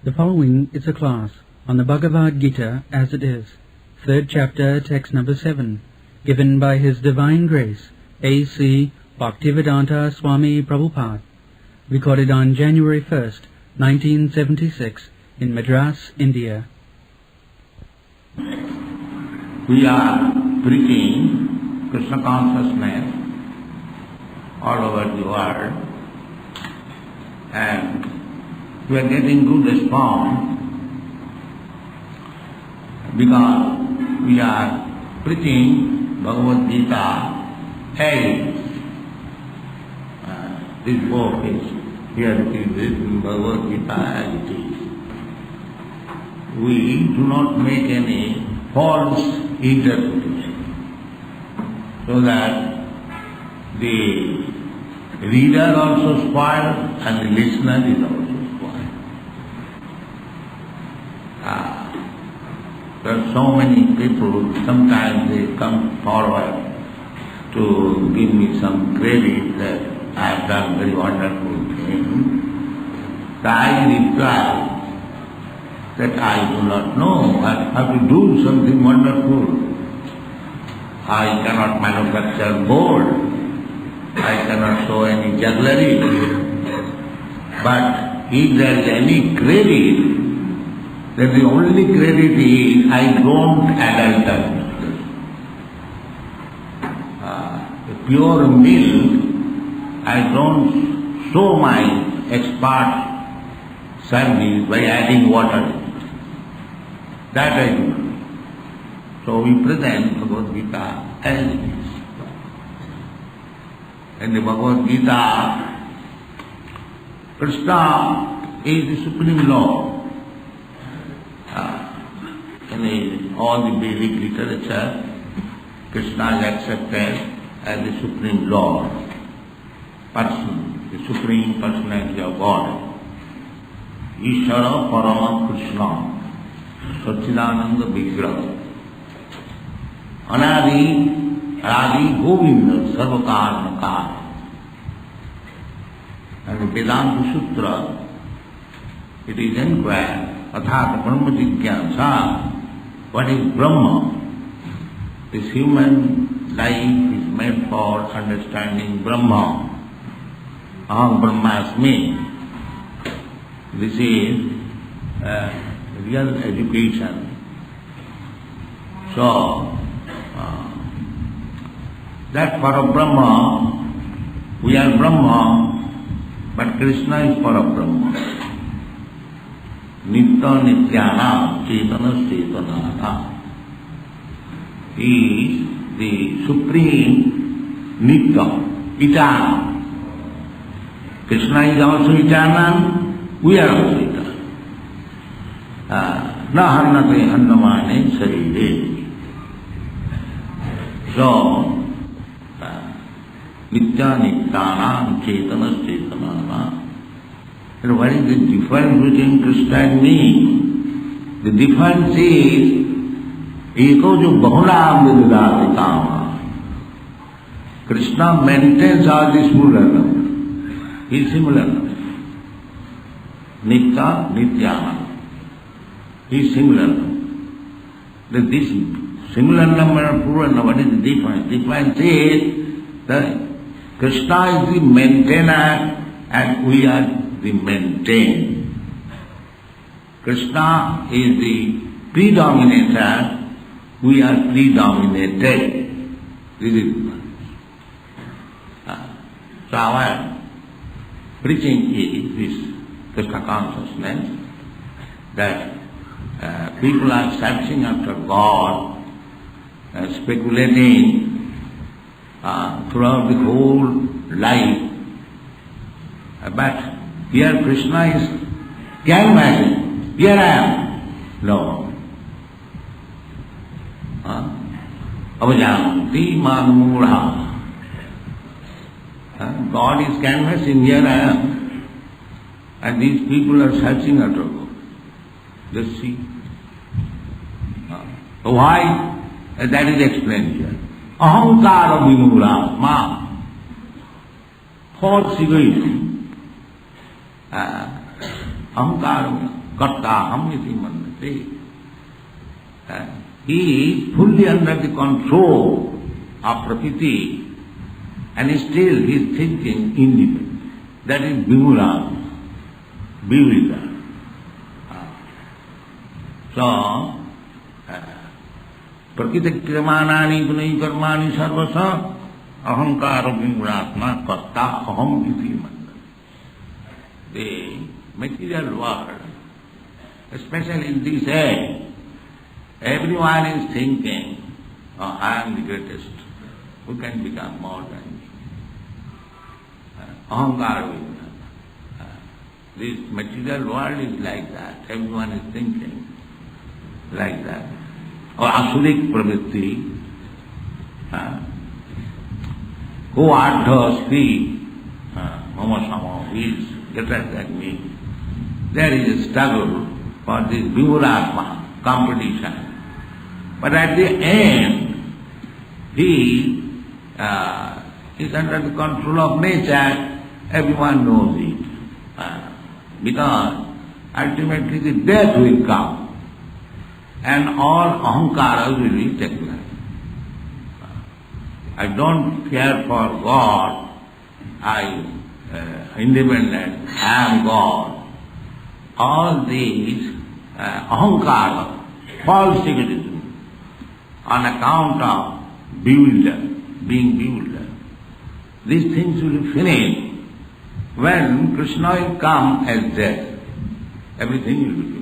The following is a class on the Bhagavad Gita as it is, 3rd chapter, text number 7, given by His Divine Grace, A.C. Bhaktivedanta Swami Prabhupada, recorded on January 1st, 1976, in Madras, India. We are preaching Krishna consciousness all over the world, and we are getting good response because we are preaching Bhagavad Gita as this book is here it is written Bhagavad Gita as it is. We do not make any false interpretation so that the reader also spoiled and the listener is also spoiled. There are so many people, sometimes they come forward to give me some credit that I have done very wonderful things. I reply that I do not know, I have to do something wonderful. I cannot manufacture gold. I cannot show any jugglery, but if there is any credit, then the only credit is I don't adulterate. The pure milk, I don't show my expert service by adding water. That I do. So we present Bhagavad Gita as it is. In the Bhagavad Gita, Krishna is the Supreme Lord. In all the Vedic literature, Krishna is accepted as the Supreme Lord, person, the Supreme Personality of God. Ishvara Parama Krishna, Satchidananda Vigraha, Anadi Adi Govinda Sarvakarmakara. And the Vedanta Sutra, it is inquired, Athata Brahma Jigyasa, what is Brahma? This human life is made for understanding Brahma. Aham Brahmasmi. This is real education. So, that Parabrahma, we are Brahma, but Krishna is Parabrahma. Nitya Nityana Chetana Chetanana. He is the Supreme Nitya, eternal. Krishna is also eternal, we are also eternal. Na harnate hannamane sarire. So, Nitya Nityanam Chetanas Chetanana. And what is the difference between Krishna and me? The difference is, Eko jo bahunam vidadati kama. Krishna maintains all the similar number. He is similar number. Nitya Nityana. He is similar number. This similar number and plural number, what is the difference? The difference is that Krishna is the maintainer and we are the maintained. Krishna is the predominator, we are predominated. This is so our preaching is this Krishna consciousness, that people are searching after God, speculating throughout the whole life. But here Krishna is canvassing. Here I am. No. Avajanti manmura. God is canvassing. Here I am. And these people are searching after God. Just see. Why? That is explained here. Ahankara vimura ma. False egoism. Ahankara kartaham iti mannate. He is fully under the control of Prakriti and still he is thinking independent. That is Vimula, bewildered. So, Prakriti kriyamanani gunai karmani sarvasa ahankara vimuratma karta aham iti mannate. The material world, especially in this age, everyone is thinking, oh, I am the greatest. Who can become more than me? Ahankara vimuratma. This material world is like that. Everyone is thinking like that. Or asurik pravritti, who ardha speak, mama sama, who is greater than me. There is a struggle for this vimuratma, competition. But at the end, he is under the control of nature. Everyone knows it. Because ultimately the death will come. And all ahankaras will be taken away. I don't care for God. I independent. I am God. All these ahankara, false egotism, on account of being bewildered. These things will be finished. When Krishna will come as death, everything will be finished.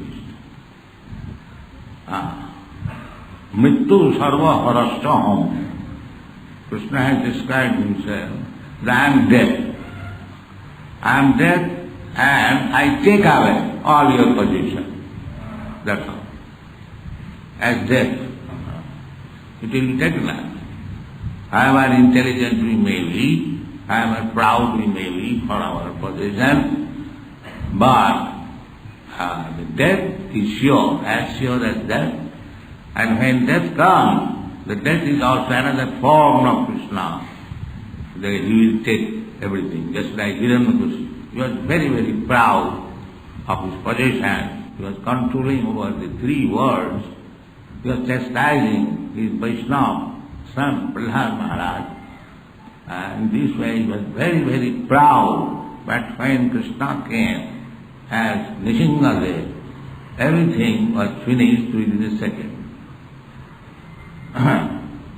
Mrityu sarva harasthaham. Krishna has described himself that I am death. I am death and I take away all your possession. That's all. As death. It will be taken away. However intelligent we may be, however proud we may be for our possession, but the death is sure, as sure as death. And when death comes, the death is also another form of Krishna. He will take everything, just like Hiranyakashipu. He was very, very proud of his possession. He was controlling over the three worlds. He was chastising his Vaishnava son, Prahlad Maharaj. In this way he was very, very proud. But when Krishna came as Nishingadev, everything was finished within a second.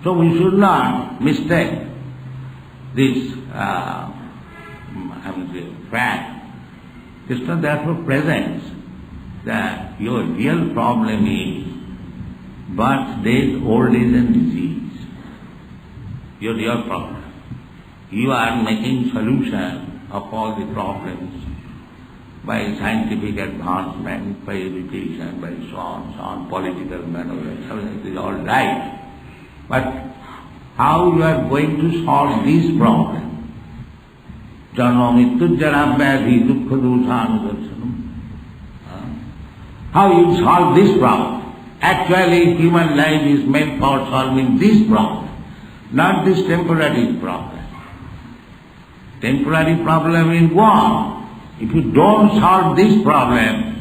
So we should not mistake this fact. Krishna therefore presents that your real problem is birth, death, old age and disease. Your real problem. You are making solution of all the problems by scientific advancement, by education, by so on, political maneuvers, everything is all right. But how you are going to solve this problem? Janma mrityu jara vyadhi dukkha doshanudarsanam. How you solve this problem? Actually, human life is meant for solving this problem, not this temporary problem. Temporary problem is gone. If you don't solve this problem,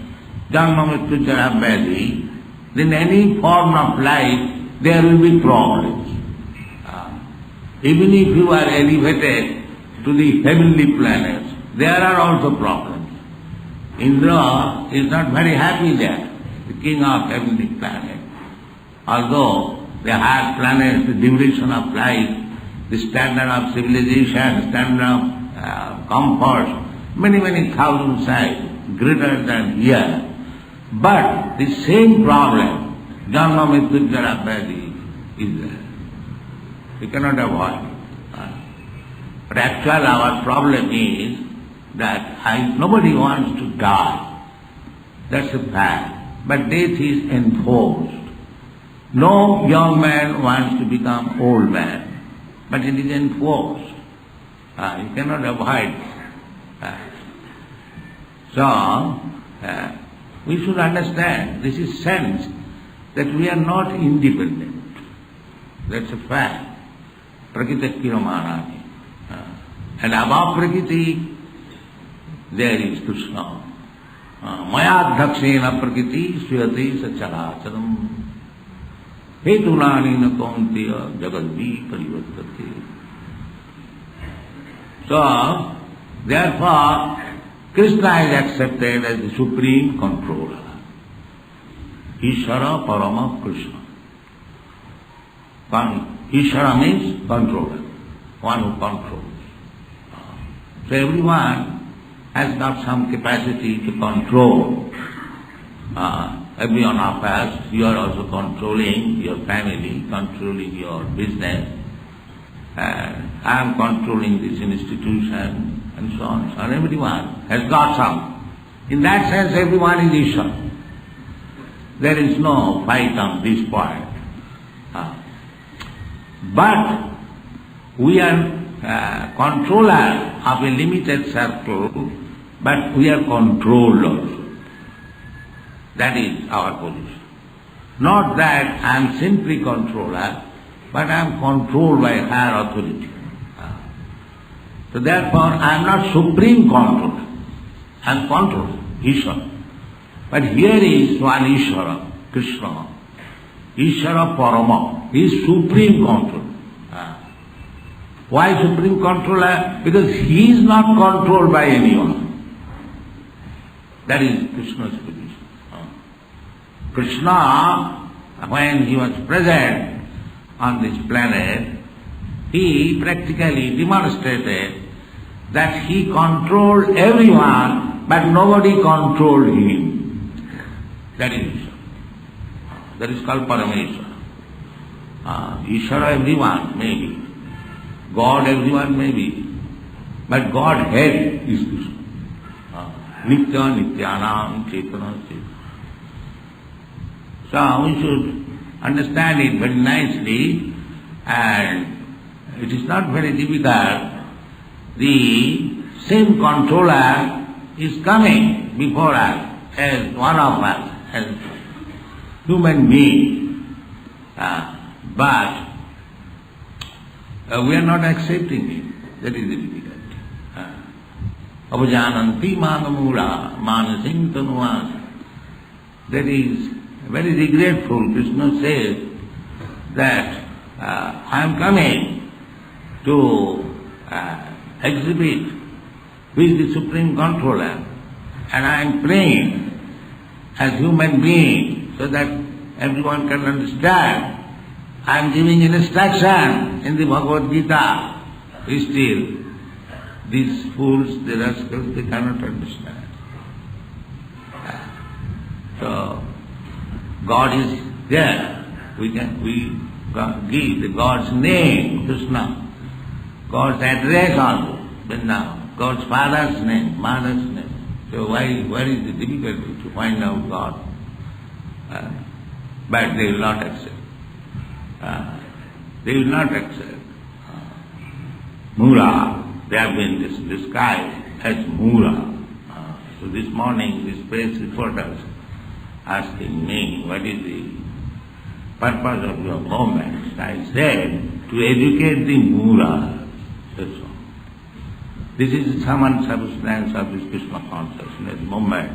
janma mrityu jara vyadhi, then any form of life there will be problems. Even if you are elevated to the heavenly planets, there are also problems. Indra is not very happy there, the king of heavenly planet. Although the higher planets, the duration of life, the standard of civilization, standard of comfort, many thousand times greater than here. But the same problem, janma mrityu jara vyadhi, is there. We cannot avoid it. But actually our problem is that nobody wants to die. That's a fact. But death is enforced. No young man wants to become old man, but it is enforced. You cannot avoid it. So, we should understand this is sense that we are not independent. That's a fact. Prakriti Kiramana. And above Prakriti, there is Krishna. Mayadhakshena prakriti suyate sacharacharam hetulani na kaunteya jagadvi parivartate. So, therefore, Krishna is accepted as the supreme controller. Ishvara Parama Krishna. Ishvara means controller, one who controls. So everyone has got some capacity to control everyone of us. You are also controlling your family, controlling your business. I am controlling this institution, and so on. So everyone has got some. In that sense, everyone is Ishvara. There is no fight on this point. But we are controller of a limited circle, but we are controlled also. That is our position. Not that I am simply controller, but I am controlled by higher authority. So therefore I am not supreme controller. I am controller, Ishvara. But here is one Ishvara, Krishna. Ishvara Parama. He is supreme controller. Why supreme controller? Because he is not controlled by anyone. That is Krishna's position. Krishna, when he was present on this planet, he practically demonstrated that he controlled everyone, but nobody controlled him. That is Ishvara. That is called Parameshvara. Ishvara everyone may be. God everyone may be. But Godhead is Krishna. Nitya Nityanam Chetana Chetana. So we should understand it very nicely, and it is not very difficult. The same controller is coming before us as one of us, as human being. But we are not accepting it. That is the difficulty. Avajananti manamura manasing tanuvas. That is very regretful. Krishna says that I am coming to exhibit who is the supreme controller, and I am praying as human being so that everyone can understand. I am giving an instruction in the Bhagavad Gita. Still, these fools, the rascals, they cannot understand. So, God is there. We give the God's name, Krishna, God's address also, Vrindavan, God's father's name, mother's name. So where is the difficulty to find out God? But they will not accept. They will not accept. Mura, they have been described as Mura. So this morning, this press reporters asking me, what is the purpose of your movement? I said, to educate the Mura. That's all. This is the common substance of this Krishna consciousness movement,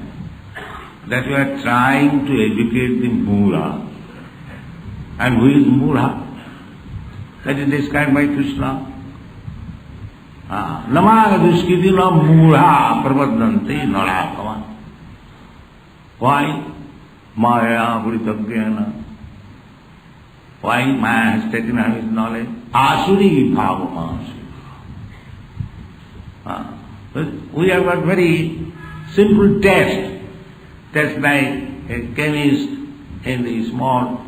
that we are trying to educate the Mura. And who is Mura? That is described by Krishna. Namana duskiti na Mura pravadante narakavan. Why? Maya Buddhitagyana. Why Maya has taken away his knowledge? Asuri bhavamasi. We have got very simple test like a chemist in the small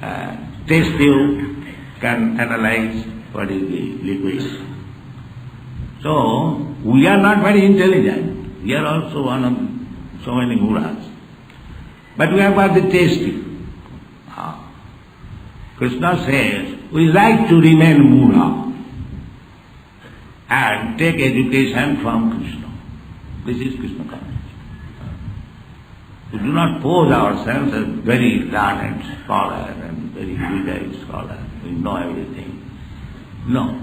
test tube can analyze what is the liquid. So, we are not very intelligent. We are also one of so many Muras. But we have got the test tube. Krishna says, we like to remain Mura and take education from Krishna. This is Krishna consciousness. We do not pose ourselves as very learned scholar and very erudite scholar. We know everything. No.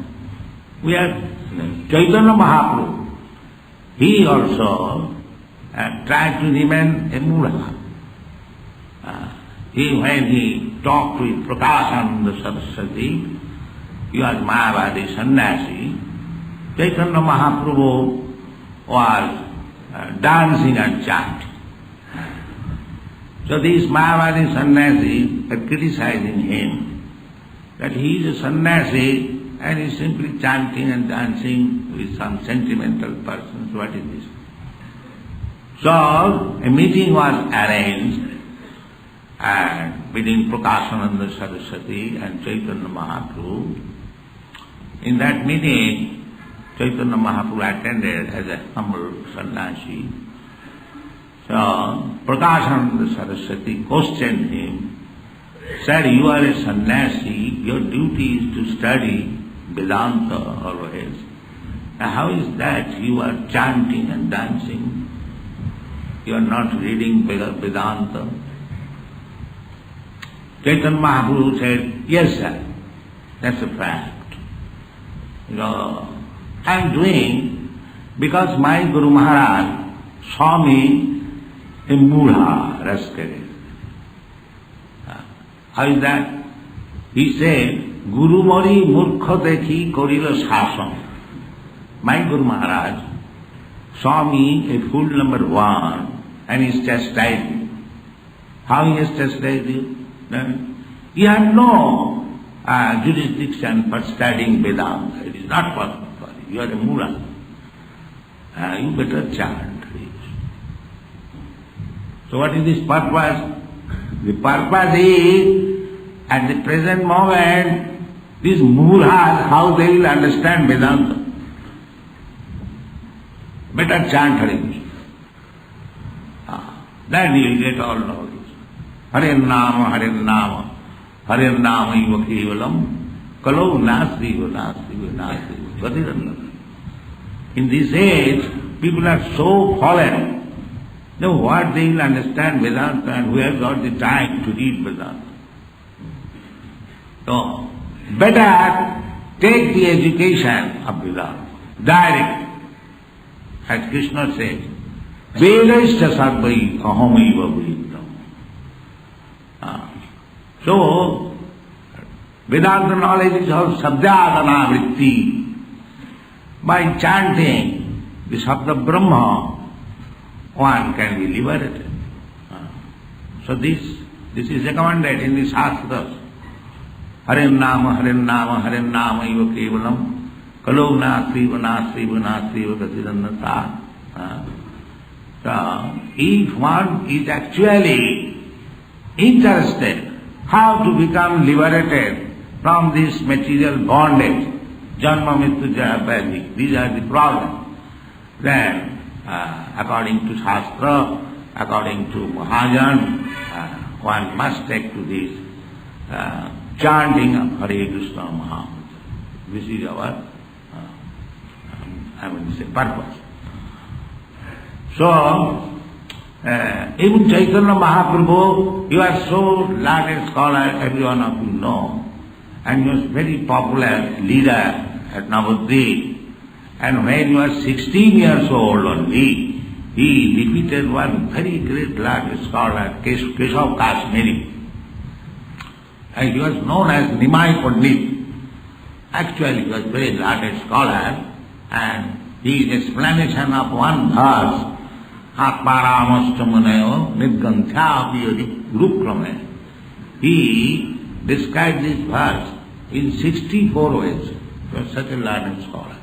We are Chaitanya Mahaprabhu. He also tried to remain a mula. When he talked with Prakashananda Saraswati, he was Mayavadi sannyasi, Chaitanya Mahaprabhu was dancing and chanting. So these Mayavadi sannyasis are criticizing him that he is a sannyasi and he is simply chanting and dancing with some sentimental persons. What is this? So a meeting was arranged between Prakashananda Saraswati and Chaitanya Mahaprabhu. In that meeting, Chaitanya Mahaprabhu attended as a humble sannyasi. So Prakashananda Saraswati questioned him, said, "You are a sannyasi, your duty is to study Vedanta always. Now how is that you are chanting and dancing? You are not reading Vedanta?" Chaitanya Mahaprabhu said, "Yes, sir, that's a fact. I am doing because my Guru Maharaj saw me in Mudha Raskare." How is that? He said, "Guru Mori Murkha Dekhi Korila Sasam." My Guru Maharaj saw me a fool number one and he chastised me. How he has chastised you? He had no jurisdiction for studying Vedanta. It is not possible for you. You are a Mula. You better chant. So what is this purpose? The purpose is, at the present moment, these Mulas, how they will understand Vedanta. Better chant Hare Krishna. Then you will get all knowledge. Hare Nama, Hare Nama, Hare Nama Iva Kevalam, Kalau Nasti Nasti Nasti Nasti. In this age, people are so fallen. Now what they will understand Vedanta and who has got the time to read Vedanta? So, better take the education of Vedanta, direct. As Krishna says, Vedaischa sarvai ahamaiva vedam. So, Vedanta knowledge is all sabdadana vritti. By chanting the Sabda Brahma, one can be liberated. So this is recommended in the Shastras. Hare Nama, Hare Nama, Hare Nama Iva Kevalam, Kalau Nasti Nasti Nasti Gatirannata. So if one is actually interested how to become liberated from this material bondage, Janma Mrityu Jaya Vyadhi, these are the problems, then according to Shastra, according to Mahajan, one must take to this chanting of Hare Krishna Mahamantra. This is our purpose. So, even Chaitanya Mahaprabhu, you are so learned scholar, everyone of you know, and you are very popular leader at Navadvip. And when he was 16 years old only, he defeated one very great learned scholar, Keshav Kashmiri. And he was known as Nimai Pandit. Actually, he was a very learned scholar, and his explanation of one verse, Atmaramastamanayo Nidgantha Apiyadi Rukrame, he described this verse in 64 ways. He was such a learned scholar.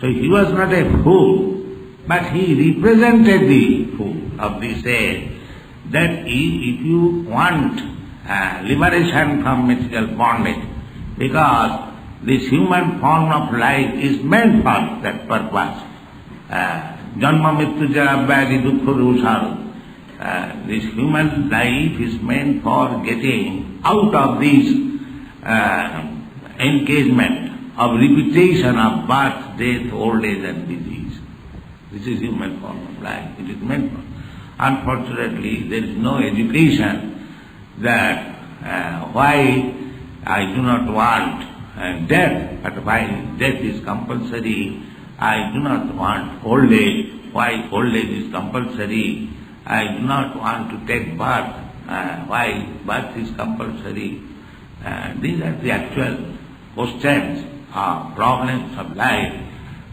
So he was not a fool, but he represented the fool of this age, that if you want liberation from material bondage, because this human form of life is meant for that purpose. Janma Mrityu Jara Vyadhi Dukkha Dosaru. This human life is meant for getting out of this engagement of repetition of birth, death, old age and disease. This is human form of life. It is meant for. Unfortunately, there is no education that why I do not want death, but why death is compulsory. I do not want old age, why old age is compulsory. I do not want to take birth. Why birth is compulsory? These are the actual questions or problems of life.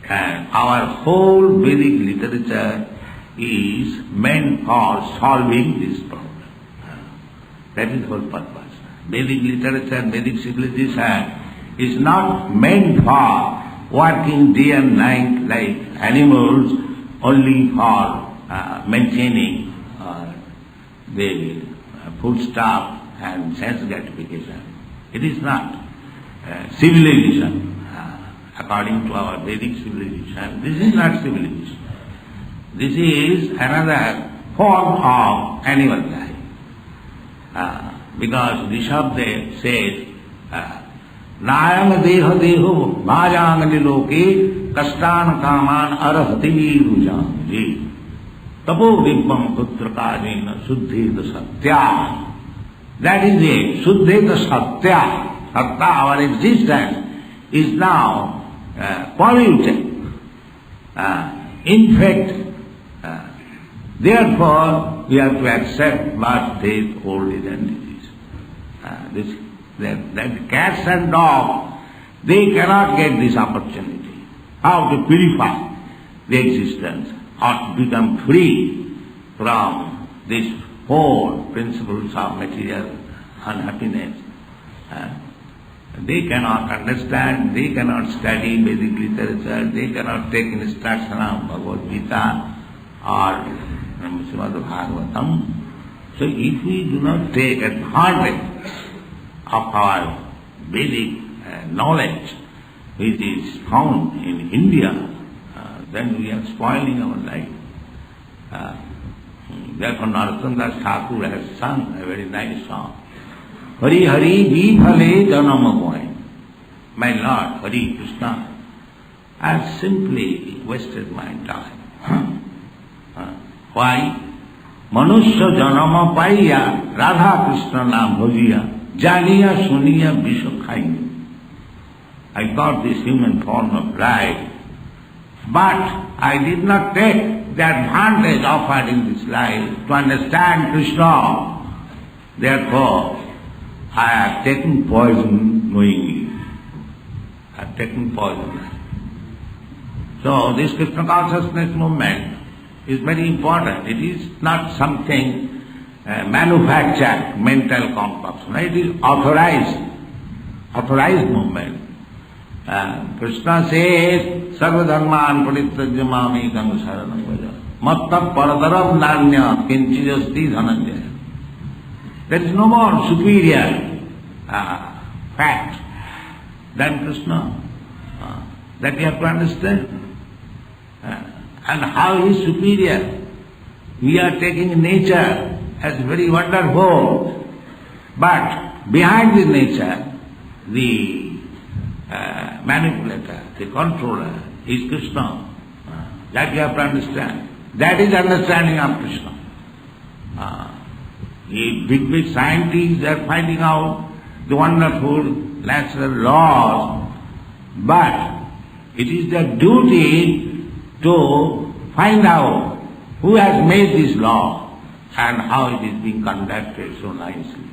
And our whole Vedic literature is meant for solving this problem. That is the whole purpose. Vedic literature, Vedic civilization is not meant for working day and night like animals only for maintaining the foodstuff and sense gratification. It is not. Civilization, according to our Vedic civilization, this is not civilization. This is another form of animal life. Because Rishabdev says, Nayam deha deho bhajang niloke kastan kaman arahati rujanji tapo vibbam putrakajena suddheta satya. That is it, suddheta satya. Satta, our existence, is now polluted, infected. Therefore, we have to accept birth, death, old age and disease. That cats and dogs, they cannot get this opportunity. How to purify the existence or to become free from these four principles of material unhappiness. They cannot understand, they cannot study Vedic literature, they cannot take instruction of Bhagavad Gita or Srimad Bhagavatam. So if we do not take advantage of our Vedic knowledge which is found in India, then we are spoiling our life. Therefore Narottam Das Thakur has sung a very nice song. Hari Hari Vifale Janama Goin. My Lord, Hari Krishna, I have simply wasted my time. Why? Manusya Janama Paiya Radha Krishna Nam Bhajiya Janiya Suniya Visha Khaiya. I got this human form of life, but I did not take the advantage offered in this life to understand Krishna. Therefore, I have taken poison knowingly. I have taken poison. So this Krishna consciousness movement is very important. It is not something manufactured mental concoction. It is authorized movement. Krishna says, Sarva dharman parityajya mamekam sharanam vraja. Matta paradaram nanya kinchijasti dhananjaya. There is no more superior fact than Krishna. That you have to understand. And how he is superior. We are taking nature as very wonderful. But behind the nature, the manipulator, the controller is Krishna. That you have to understand. That is understanding of Krishna. The big scientists are finding out the wonderful natural laws, but it is their duty to find out who has made this law and how it is being conducted so nicely.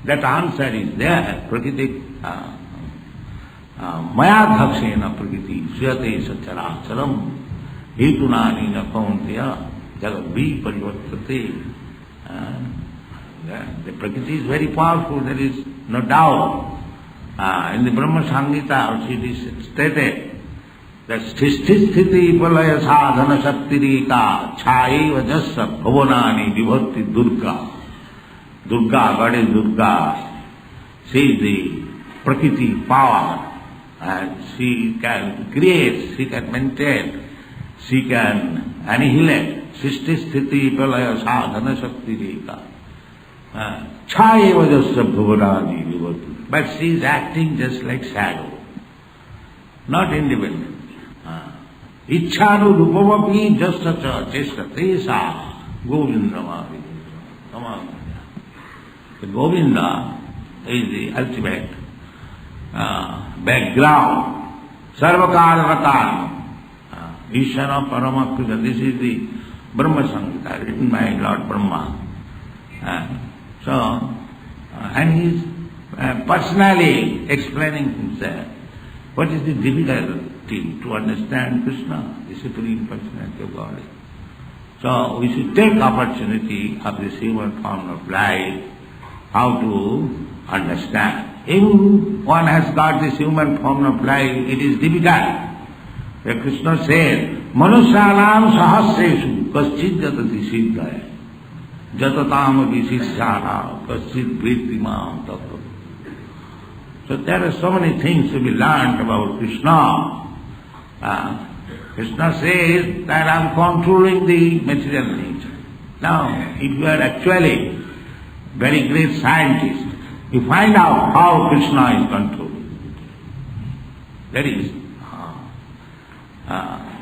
That answer is there. Prakriti maya dhakshena prakriti suyate sacharacharam hetunani na kaunteya jagabhi parivartate. The Prakriti is very powerful, there is no doubt. In the Brahma Samhita also it is stated that sthiti palaya sadhana shaktirika chaiva jassa bhavanani vibhakti Durga. Durga, Goddess Durga, she is the Prakriti power, and she can create, she can maintain, she can annihilate. Sthiti palaya sadhana shaktirika. Chayeva jasya bhavanani vibhakti. But she is acting just like shadow, not independent. Ichchanu rupavapi jasya cheshtate sa govindamari. The Govinda is the ultimate background, sarvakaranatan. Ishvara Paramakrishna. This is the Brahma Samhita written by Lord Brahma. And he is personally explaining himself. What is the difficulty to understand Krishna, the Supreme Personality of God? So we should take opportunity of this human form of life, how to understand. If one has got this human form of life, it is difficult. Where Krishna says, Manusyanam sahasreshu kaschid jatati siddhaya jatatam visishyana kaschid vrittimam tattva. So there are so many things to be learned about Krishna. Krishna says that I am controlling the material nature. Now, if you are actually very great scientist, you find out how Krishna is controlling. That is,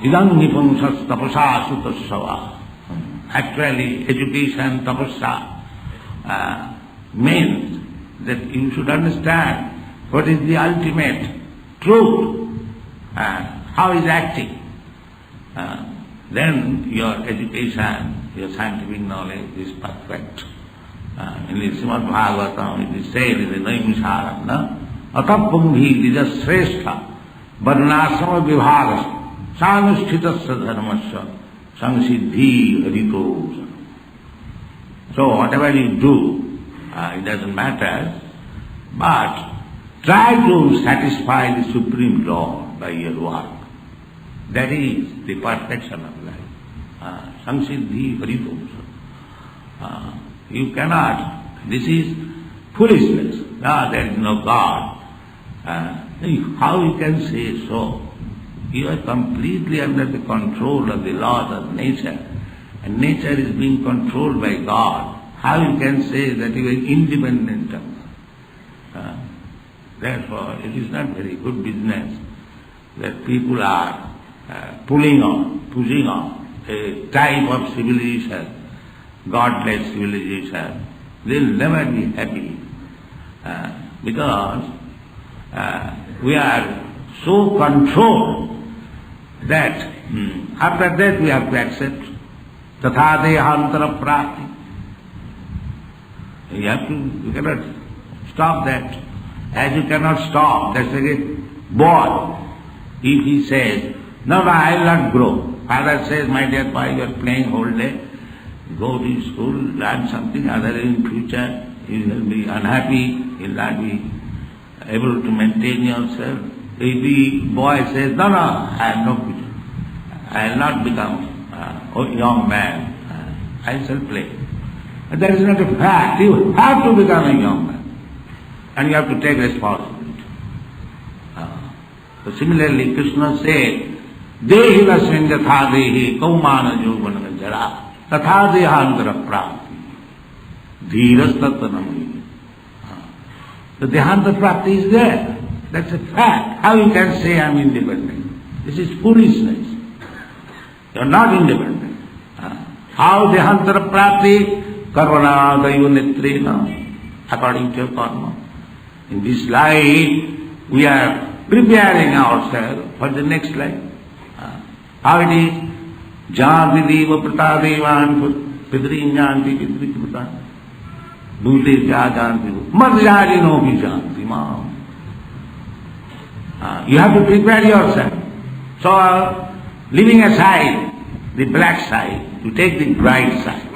idam nipumsas tapasa sutasava. Actually, education, tapasa, means that you should understand what is the ultimate truth, how is acting. Then your education, your scientific knowledge is perfect. In the Srimad Bhagavatam it is said in the Naimisharam, Atapumbhi Didasrestha Varnasama Vibhagas Sanushthitasya Dharmasya Samsiddhi Harito. So whatever you do, it doesn't matter, but try to satisfy the Supreme Lord by your work. That is the perfection of life. Samsiddhi Harito. You cannot, this is foolishness. There is no God. How you can say so? You are completely under the control of the laws of nature, and nature is being controlled by God. How you can say that you are independent of God? Therefore, it is not very good business that people are pushing on a type of civilization, godless civilization. They will never be happy because we are so controlled that after that we have to accept tatha dehantara prati. You cannot stop that. As you cannot stop, that's like a boy. If he says, no, I will not grow. Father says, my dear boy, you are playing whole day. Go to school, learn something other in future. You will be unhappy, you will not be able to maintain yourself. If the boy says, no, I have no future. I will not become a young man. I shall play. But that is not a fact. You have to become a young man. And you have to take responsibility. So similarly, Krishna said, Dehi lasmin yatha dehi kaumana jovana jara tatha dehantara prapti dhiras tatanam. The dehantara prapti is there. That's a fact. How you can say I am independent? This is foolishness. You are not independent. How dehantara prapti? Karvana daiva netrena, according to your karma. In this life, we are preparing ourselves for the next life. How it is? Janti deva pratadevan pidri janti pidri prata bhute kya janti madhyajino bhi janti mam. You have to prepare yourself. So, leaving aside the black side, to take the bright side,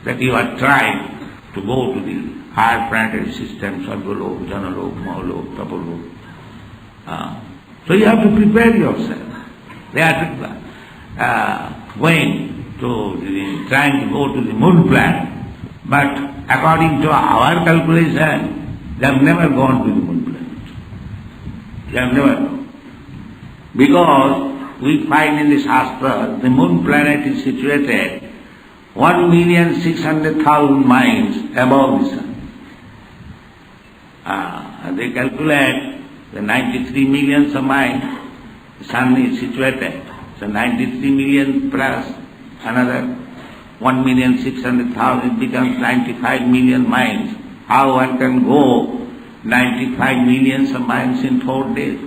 that you are trying to go to the higher planetary systems, Sarvalok, Janalok, Mahalok, Tapalok. So you have to prepare yourself. They are going to trying to go to the moon planet, but according to our calculation, they have never gone to the moon planet. They have never gone. Because we find in the Shastra, the moon planet is situated 1,600,000 miles above the sun. They calculate the 93 millions of miles the sun is situated. So 93 million plus another 1,600,000 becomes 95 million miles. How one can go 95 millions of miles in 4 days?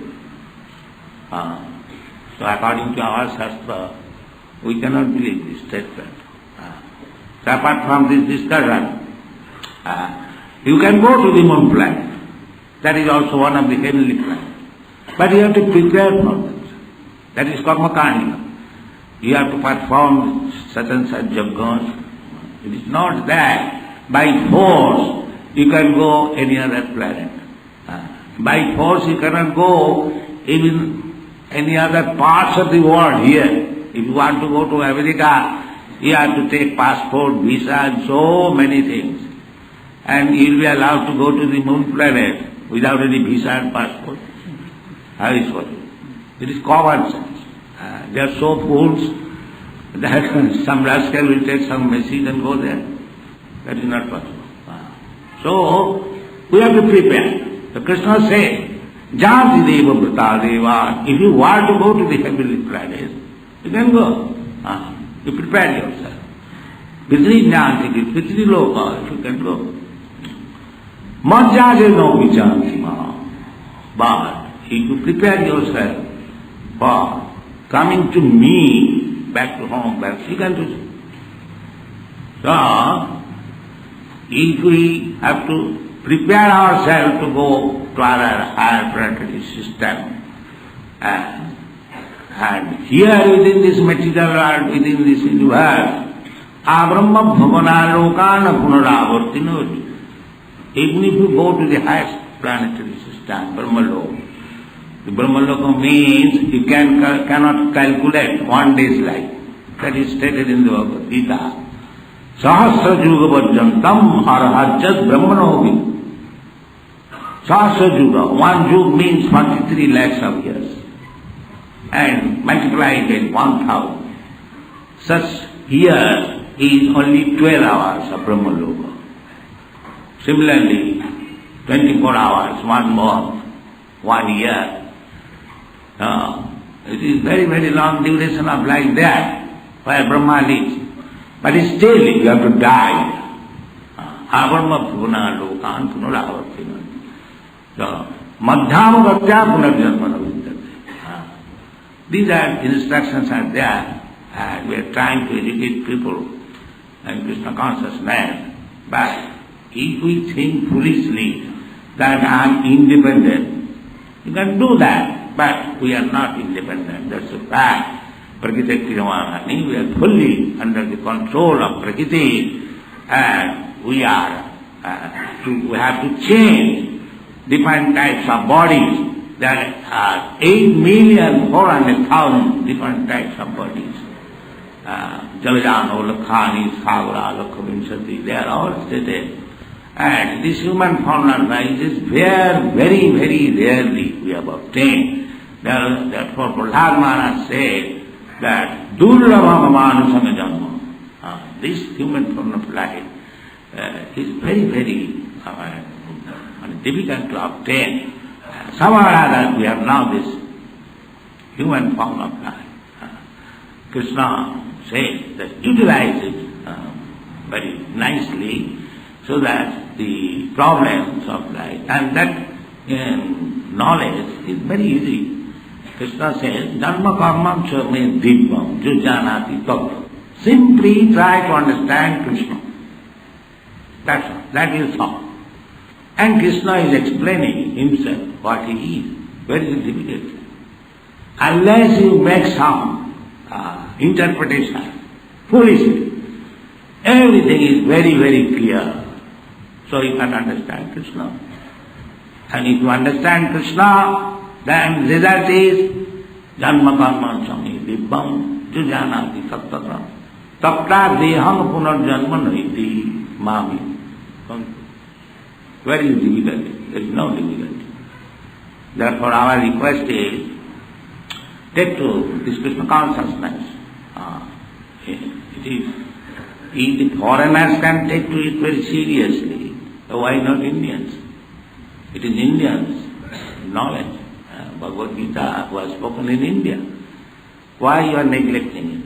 So according to our Shastra, we cannot believe this statement. So apart from this discussion, you can go to the moon planet. That is also one of the heavenly planets. But you have to prepare for that. That is karma kanya. You have to perform such and such yajnas. It is not that by force you can go any other planet. By force you cannot go even any other parts of the world here. If you want to go to America, you have to take passport, visa and so many things. And you will be allowed to go to the moon planet without any visa and passport. How is possible? It is common sense. They are so fools that some rascal will take some message and go there. That is not possible. So, we have to prepare. So Krishna said, Janti deva vrata deva. If you want to go to the heavenly planet, you can go. You prepare yourself. Pitri jnanti, pitri loka, if you can go. Majjaje no vijanti ma. But if you prepare yourself for coming to me, back to home, you can do so. So, if we have to prepare ourselves to go to our higher planetary system, and here within this material world, within this universe, abrahma bhavana lokana punaravartinoti. Even if you go to the highest planetary system, Brahmaloka, the Brahmaloka means you cannot calculate one day's life. That is stated in the Bhagavad Gita. Sahasra Juga Bhajantam Arhajjat Brahmanovi. Sahasra Juga, one Juga means 43 lakhs of years. And multiply it by 1,000. Such years is only 12 hours of Brahmaloka. Similarly, 24 hours, 1 month, 1 year. It is very, very long duration of life there, where Brahma lives. But still you have to die. Abrahma puna lokan punaravartina. So, madhyam gatya punarjanmana vidyate. These instructions are there, and we are trying to educate people and Krishna consciousness. But if we think foolishly that I am independent, you can do that, but we are not independent. That's a fact. Prakriti Kriyamanani, we are fully under the control of Prakriti, and we have to change different types of bodies. There are 8,400,000 different types of bodies. Jalajano, Lakhani, Sagara, Lakhavinsati, they are all stated. And this human form of life is very, very rarely we have obtained. Therefore, Prahlad Maharaj said that Durlabha Manusanga Janma, this human form of life is very, very difficult to obtain. Somehow or other we have now this human form of life. Krishna says that utilize it very nicely so that the problems of life, and that knowledge is very easy. Krishna says, Dharma karmam cha me dibbam jujanati tattva. Simply try to understand Krishna. That's all. That is all. And Krishna is explaining himself what he is. Very difficult. Unless you make some interpretation, foolishly, everything is very, very clear. So you can understand Krishna. And if you understand Krishna, then result is Janma karma sami dibbam jujanati tattva tapta deham punarjanma naiti mami. Very difficult. There is no difficulty. Therefore our request is, take to this Krishna consciousness. It is, if the foreigners can take to it very seriously, so why not Indians? It is Indians' knowledge. Bhagavad Gita was spoken in India. Why you are neglecting it?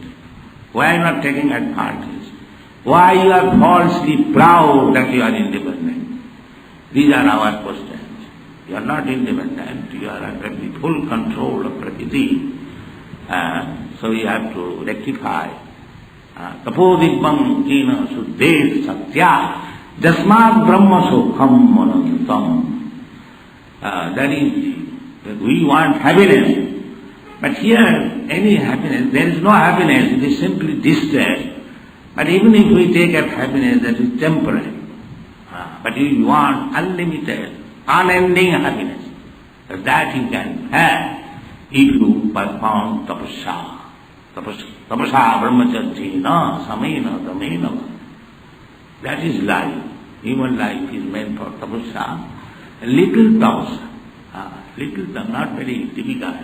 Why you are not taking advantage? Why you are falsely proud that you are independent? These are our questions. You are not independent. You are under the full control of Prakriti. So we have to rectify. Tapodibam jina suddhe satya jasmat brahma sukham manantam. That is, we want happiness. But here, any happiness, there is no happiness, it is simply distress. But even if we take up happiness, that is temporary. But you want unlimited, unending happiness. That you can have if you perform tapasya. Tapasya brahmacharjina samena damena. That is life. Human life is meant for tapasya. Little tapasya. Little, not very difficult.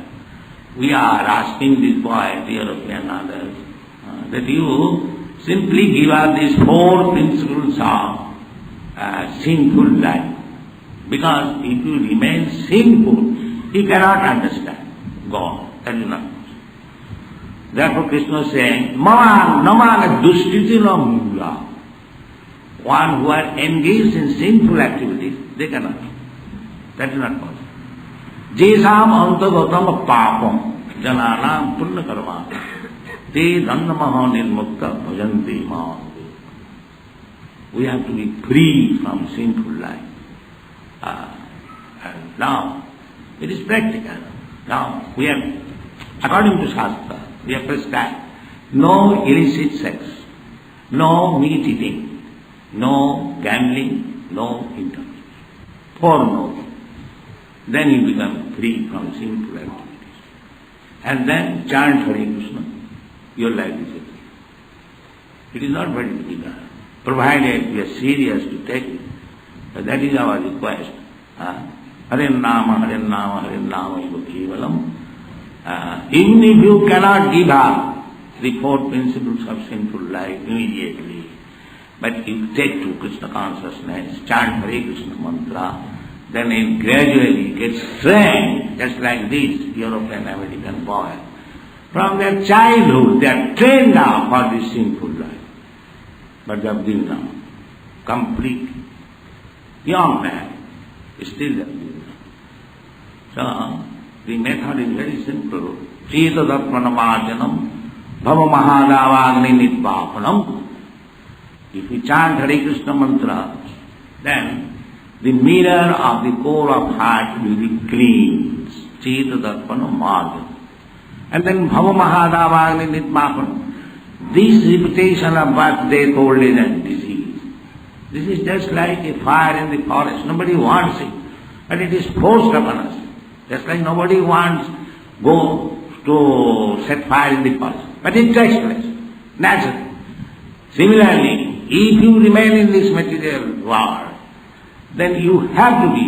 We are asking this boy, dear of others, that you simply give us these 4 principles of sinful life. Because if you remain sinful, you cannot understand God. That is not possible. Therefore Krishna is saying, namana dushtiti na mula. One who are engaged in sinful activities, they cannot. That is not possible. Jesam antagatam papam jananam punna karma te dandamaha nirmukta bhajanti ma. We have to be free from sinful life. And now, it is practical. Now, we have, according to Shastra, we have prescribed no illicit sex, no meat eating, no gambling, no intercourse. 4 no's. Then you become free from sinful activities. And then chant Hare Krishna. Your life is free. It is not very difficult, provided we are serious to take it. But that is our request. Hare Nama, Hare Nama, Hare Nama iva kevalam. Even if you cannot give up the 4 principles of sinful life immediately, but you take to Krishna consciousness, chant Hare Krishna mantra, then it gradually gets trained, just like this European American boy. From their childhood, they are trained now for this sinful life. But they have been now complete. Young man, still they have been now. So, the method is very simple. Chita darpanamarjanam bhava mahadavagni nitvapanam. If you chant Hare Krishna mantra, then the mirror of the core of heart will be clean. Chita darpana marjan. And then bhava mahadavagni nitvapanam. This repetition of birth, death, old age and disease. This is just like a fire in the forest. Nobody wants it. But it is forced upon us. Just like nobody wants go to set fire in the forest. But it takes place, naturally. Similarly, if you remain in this material world, then you have to be,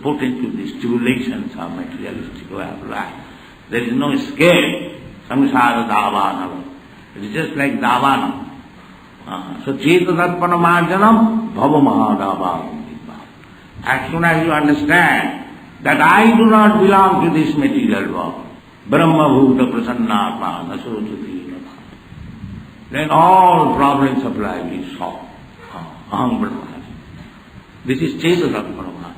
put into the stimulations of materialistic way of life. There is no escape. Samsara davana. It is just like davana. So cheta darpana marjanam bhava mahadavana. As soon as you understand that I do not belong to this material world, Brahma bhuta prasannatma nasojati, then all problems of life is solved. Aham Brahma. This is cheta darpana marjanam.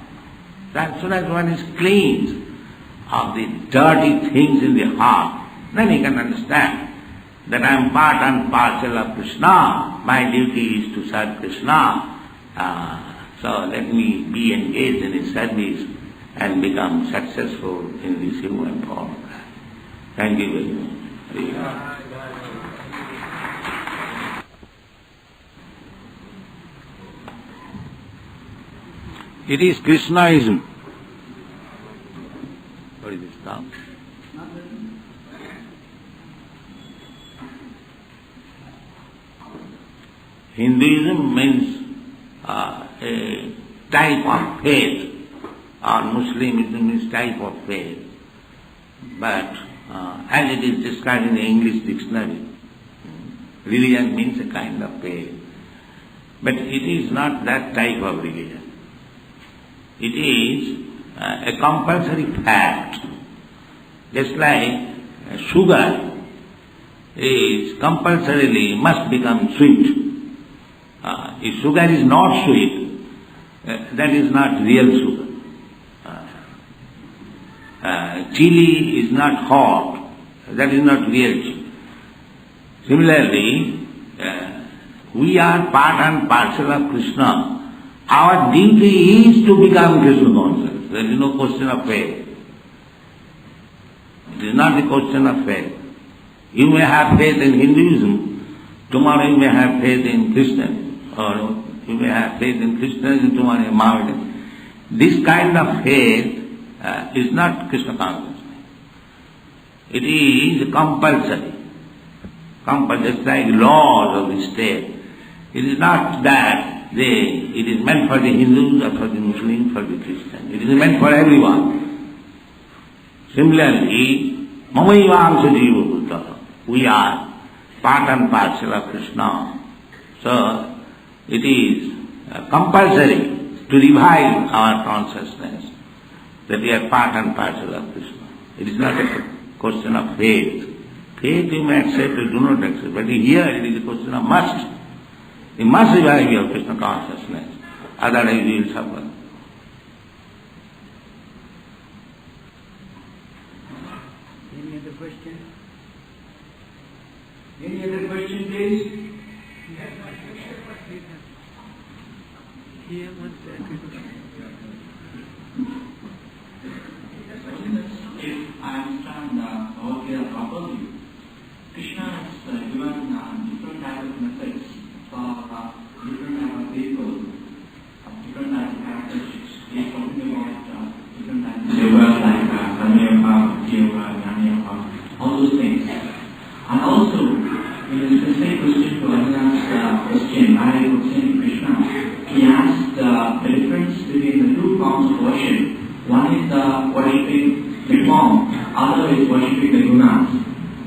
As soon as one is cleansed of the dirty things in the heart, then he can understand that I am part and parcel of Krishna. My duty is to serve Krishna. So let me be engaged in his service and become successful in this human form. Thank you very much. It is Krishnaism. What is this now? Hinduism means a type of faith, or Muslimism means type of faith. But as it is described in the English dictionary, religion means a kind of faith. But it is not that type of religion. It is a compulsory fact. Just like sugar is compulsorily must become sweet. If sugar is not sweet, that is not real sugar. chili is not hot, that is not real chili. Similarly, we are part and parcel of Krishna. Our duty is to become Krishna conscious. There is no question of faith. It is not a question of faith. You may have faith in Hinduism, tomorrow you may have faith in Christian, or you may have faith in Christianism, tomorrow in Mohammedan. This kind of faith is not Krishna consciousness. It is compulsory. Just like laws of the state. It is not that it is meant for the Hindus or for the Muslims, for the Christians. It is meant for everyone. Similarly, Mamayivamsa Jiva Buddha. We are part and parcel of Krishna. So, it is compulsory to revive our consciousness that we are part and parcel of Krishna. It is not a question of faith. Faith you may accept or do not accept, but here it is a question of must. You must revive your Krishna consciousness, otherwise you will suffer. Any other question? Any other question, please? Here, one second. If I understand over here properly, Krishna has given different types of methods for different types of people, different types of characteristics. He is talking about different types of yoga, like Samyapa, Yoga, Jnana, all those things. And also, in a specific question to Arjuna's question, I would say Krishna, he asked the difference between the two forms of worship. One is worshipping the form, other is worshipping the gunas.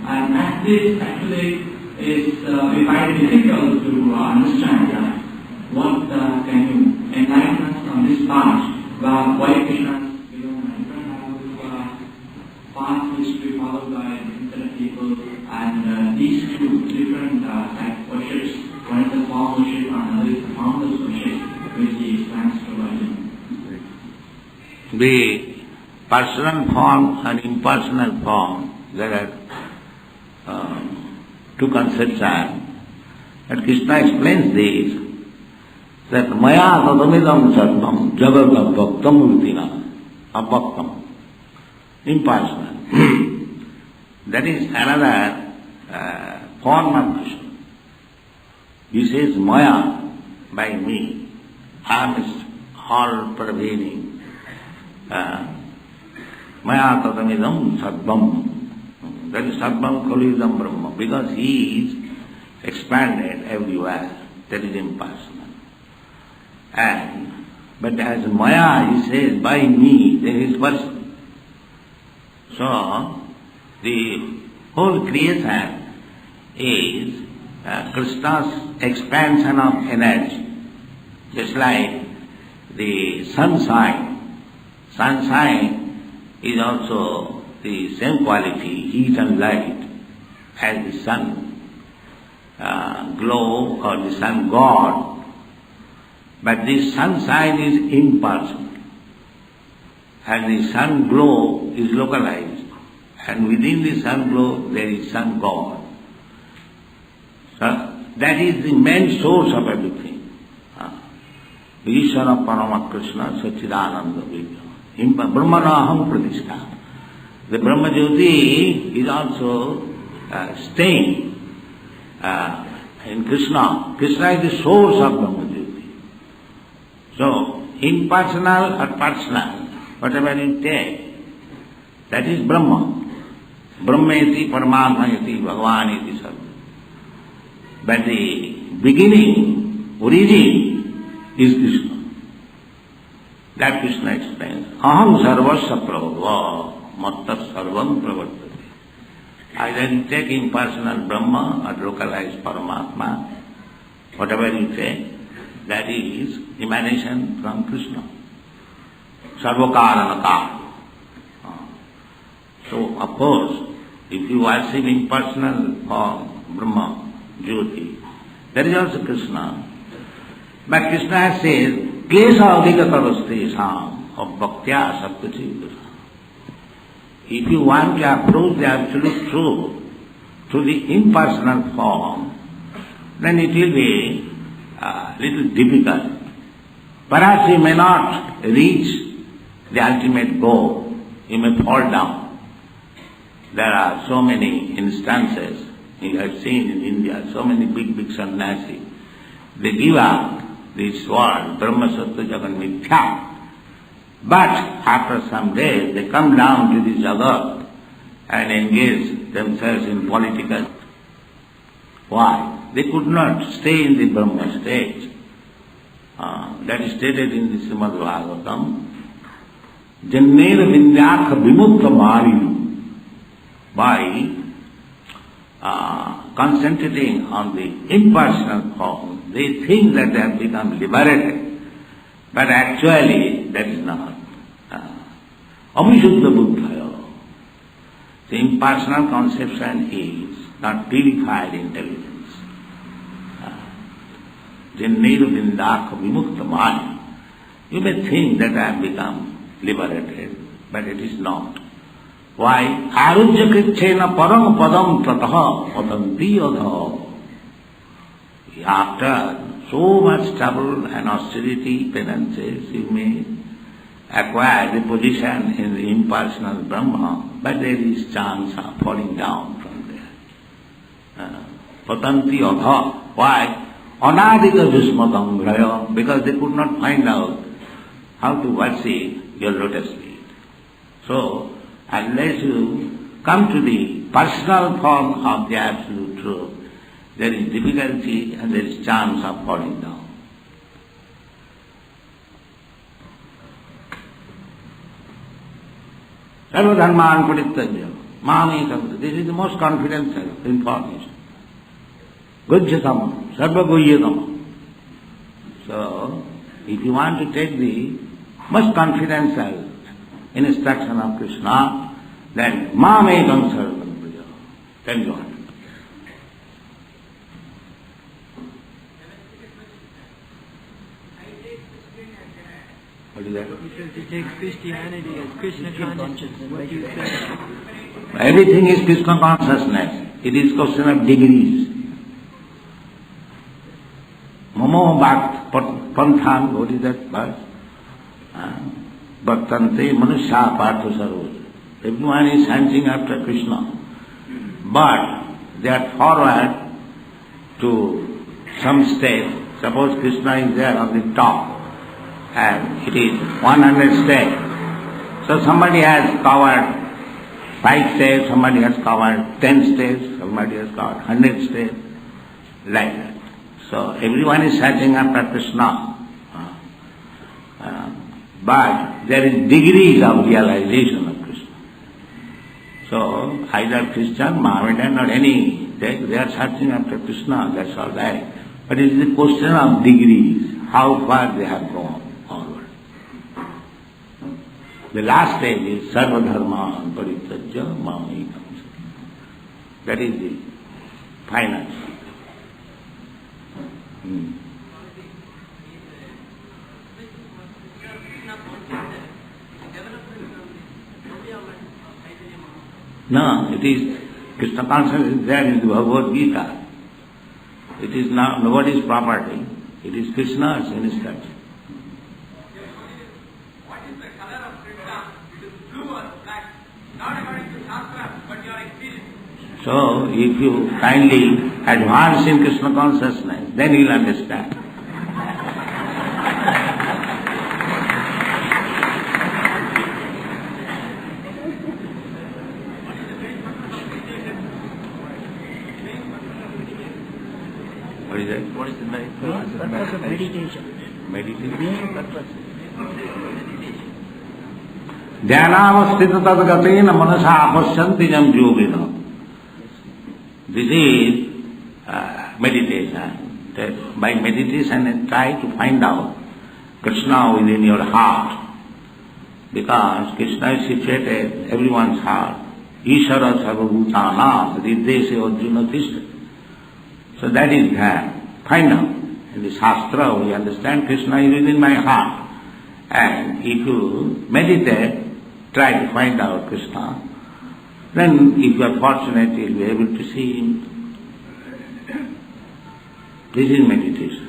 And as this actually is, we find it difficult to understand what can you enlighten us on this part, why Krishna has given a different type of path which to be followed by different set of people, and these two different types of worships, one is the form worship and another is the formless worship, which he explains to Arjuna. The personal form and impersonal form, there are two concepts are. And Krishna explains this, that maya tadamidam sarvam jagatam bhaktam urtina abhaktam, impersonal. That is another form of Krishna. He says maya, by me, I am all pervading. Maya tatamidam sadvam. That is sadvam khalidam brahma. Because he is expanded everywhere. That is impersonal. But as maya, he says, by me, there is person. So, the whole creation is Krishna's expansion of energy. Just like the sunshine. Sunshine is also the same quality, heat and light, as the sun glow or the sun god. But the sunshine is impersonal, and the sun glow is localized, and within the sun glow there is sun god. So that is the main source of everything. Ishvara Parama Krishna Sachidananda Vidya. Brahmanaham Pradishta. The Brahma Jyoti is also staying in Krishna. Krishna is the source of Brahma Jyoti. So, impersonal or personal, whatever you take, that is Brahma. Brahmeti Paramatmayati Bhagavaniti Sarva. But the beginning, origin is Krishna. That Krishna explains. Aham sarvasya prabhava matta sarvam pravartate. Either you take impersonal Brahma or localized Paramatma, whatever you take, that is emanation from Krishna. Sarvakaranaka. So, of course, if you worship impersonal form, Brahma, Jyoti, that is also Krishna. But Krishna says, Klesha adhikatavastesam of bhaktya sattvachivasa. if you want to approach the absolute truth through the impersonal form, then it will be a little difficult. Perhaps you may not reach the ultimate goal. You may fall down. There are so many instances, you have seen in India, so many big sannyasis. They give up this world, Brahma Sattva Jagan Mithya. But after some days, they come down to this Jagat and engage themselves in political. Why? They could not stay in the Brahma state. That is stated in the Srimad Bhagavatam. Jannera Vindhyaka Vimukta Marinu. By concentrating on the impersonal form, they think that they have become liberated. But actually, that is not. Avisuddha Buddhaya. The impersonal conception is not purified intelligence. Jannera Vindhyaka Vimukta Marinu. You may think that I have become liberated, but it is not. Why? Arujya krichena param padam tataha patanti adha. After so much trouble and austerity, penances, you may acquire the position in the impersonal Brahma, but there is chance of falling down from there. Patanti adha. Why? Anadika vismatam graya, because they could not find out how to worship your lotus feet. So, unless you come to the personal form of the absolute truth, there is difficulty and there is chance of falling down. Sarva dharman parityajya mamekam. This is the most confidential information. Gujyatam, sarva gujyatam. So, if you want to take the most confidential instruction of Krishna, then mamekam sarvam gujya. Then go on. What is that? Because he takes Christianity as Krishna consciousness. What do you say? Everything is Krishna consciousness. It is question of degrees. Mamo bhakt pantham, what is that verse? Bhaktante manusya partha sarva. Everyone is hunting after Krishna. But they are forward to some state. Suppose Krishna is there on the top and it is 100 steps. So somebody has covered 5 steps, somebody has covered 10 steps, somebody has covered 100 steps, like that. So everyone is searching after Krishna. But there is degrees of realization of Krishna. So either Christian, Mohammedan or any, they are searching after Krishna, that's all right. But it is a question of degrees, how far they have gone onward. The last stage is sarva dharma parityajya mamekam. That is the final. No, it is Krishna consciousness is there in the Bhagavad Gita. It is not nobody's property. It is Krishna's instruction. What is the color of Krishna? It is blue or black. Not according to Shastra, but your experience. So, if you kindly advance in Krishna consciousness, then you will understand. What is that? What is the purpose of meditation? Meditation. Purpose. Dhyanavasthita tadgatena manasa apashyanti jam yogina. This is meditation. That by meditation try to find out Krishna within your heart. Because Krishna is situated in everyone's heart. Ishara sarvabhutanam hrideshe arjuna tishta. So that is that. Find out. In the Shastra we understand Krishna is within my heart. And if you meditate, try to find out Krishna then if you are fortunate, you will be able to see him. This is meditation.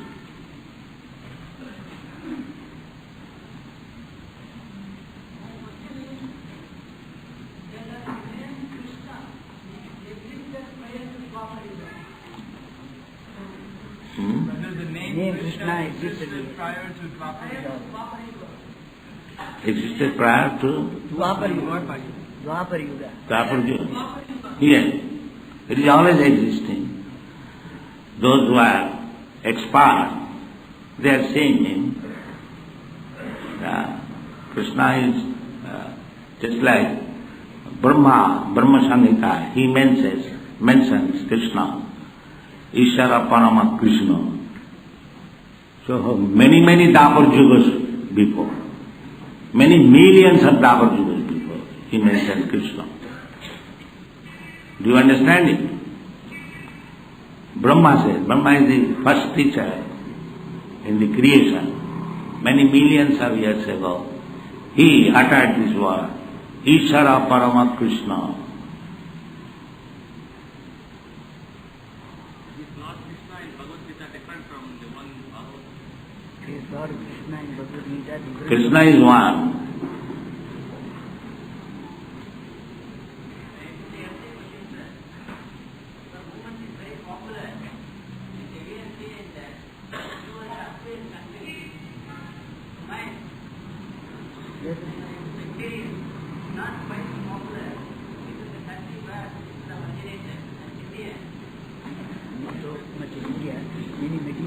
Name Krishna existed prior to Dwapara. Existed prior to Dwapara Yuga. Dwapara Yuga. Yes, it is always existing. Those who are experts, they are saying him. Krishna is just like Brahma Samhita. He mentions Krishna. Ishara Parama Krishna. So many Dwapar Yugas before, many millions of Dwapar Yugas before, he mentioned Krishna. Do you understand it? Brahma says, Brahma is the first teacher in the creation. Many millions of years ago, he uttered this word, Ishara Parama Krishna. Krishna is one.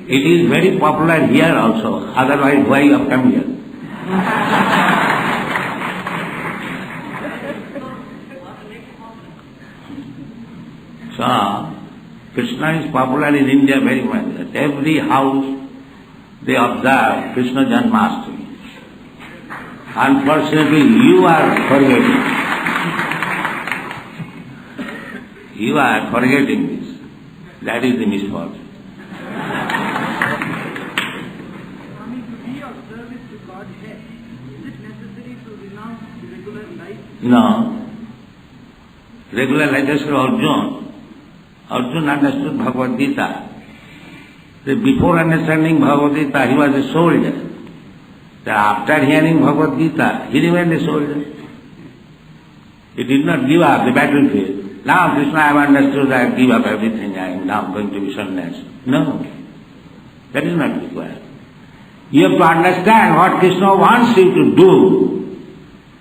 It is very popular here also, otherwise why you have come here? So, Krishna is popular in India very much. At every house they observe Krishna Janmashtami. Unfortunately, you are forgetting. You are forgetting this. That is the misfortune. No. Regular life is Arjuna. Arjuna understood Bhagavad Gita. Before understanding Bhagavad Gita, he was a soldier. After hearing Bhagavad Gita, he remained a soldier. He did not give up the battlefield. Now Krishna, I have understood, I give up everything, I am now going to be sannyas. No. That is not required. You have to understand what Krishna wants you to do.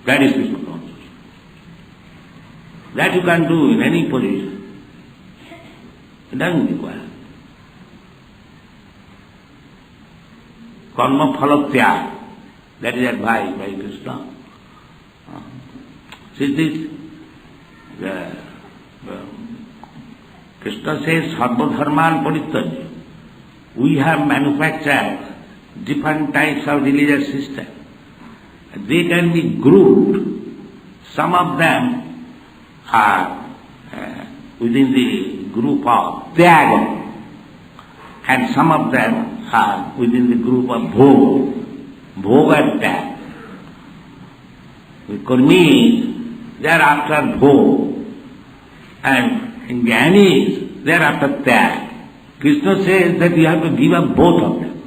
That is Krishna consciousness. That you can do in any position. It doesn't require. Karma phala tyag. That is advised by Krishna. See this? Krishna says, Sarva dharman parityajya. We have manufactured different types of religious systems. They can be grouped. Some of them are within the group of Tyaga, and some of them are within the group of Bhoga. Bhoga and Tyaga. The Karmis, they are after Bhoga, and in Jnanis, they are after Tyaga. Krishna says that you have to give up both of them,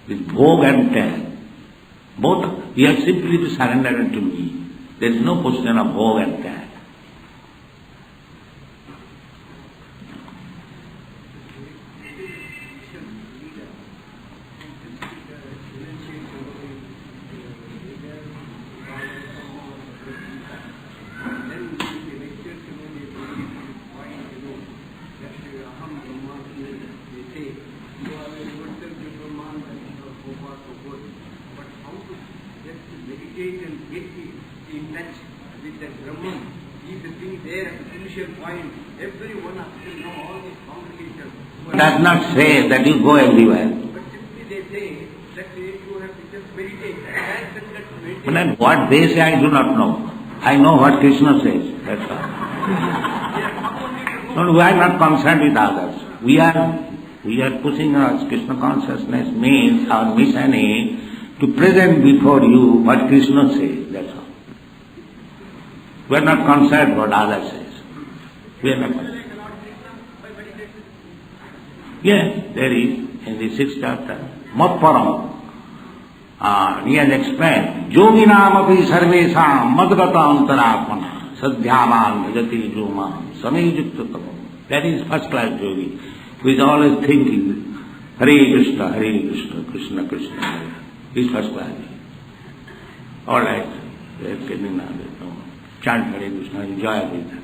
this Bhoga and Tyaga. Both, you have simply to surrender unto me. There is no question of Bhoga and Tyaga. Does not say that you go everywhere. But simply they say that you have to just meditate. But then what they say I do not know. I know what Krishna says, that's all. So we are not concerned with others. We are pushing our Krishna consciousness means our mission is to present before you what Krishna says, that's all. We are not concerned what others says. We are not concerned. Yes, there is in the 6th chapter. Matparam. He has explained. Yoginamapi sarvesam madgata antaratmana sadhyavan bhajati jomam samejuktatam. That is first class yogi, who is always thinking Hare Krishna, Krishna Krishna, Hare. He is first class. All right, we are getting now. Chant Hare Krishna, enjoy with that.